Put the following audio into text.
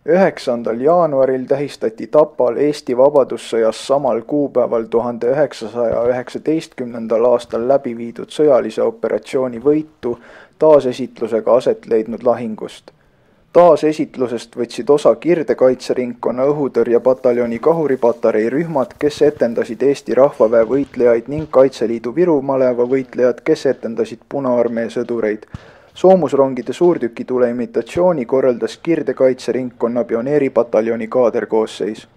9. jaanuaril tähistati Tapal Eesti Vabadussõjas samal kuupäeval 1919. aastal läbi viidud sõjalise operatsiooni võitu taasesitlusega aset leidnud lahingust. Taasesitlusest võtsid osa Kirdekaitseringkonna õhutõrjepataljoni kahuripatarei rühmad, kes etendasid Eesti Rahvaväe võitlejaid ning Kaitseliidu Viru maleva võitlejad, kes etendasid Punaarmee sõdureid. Soomusrongide suurtükitule imitatsiooni korraldas Kirdekaitseringkonna pioneeripataljoni kaaderkoosseis.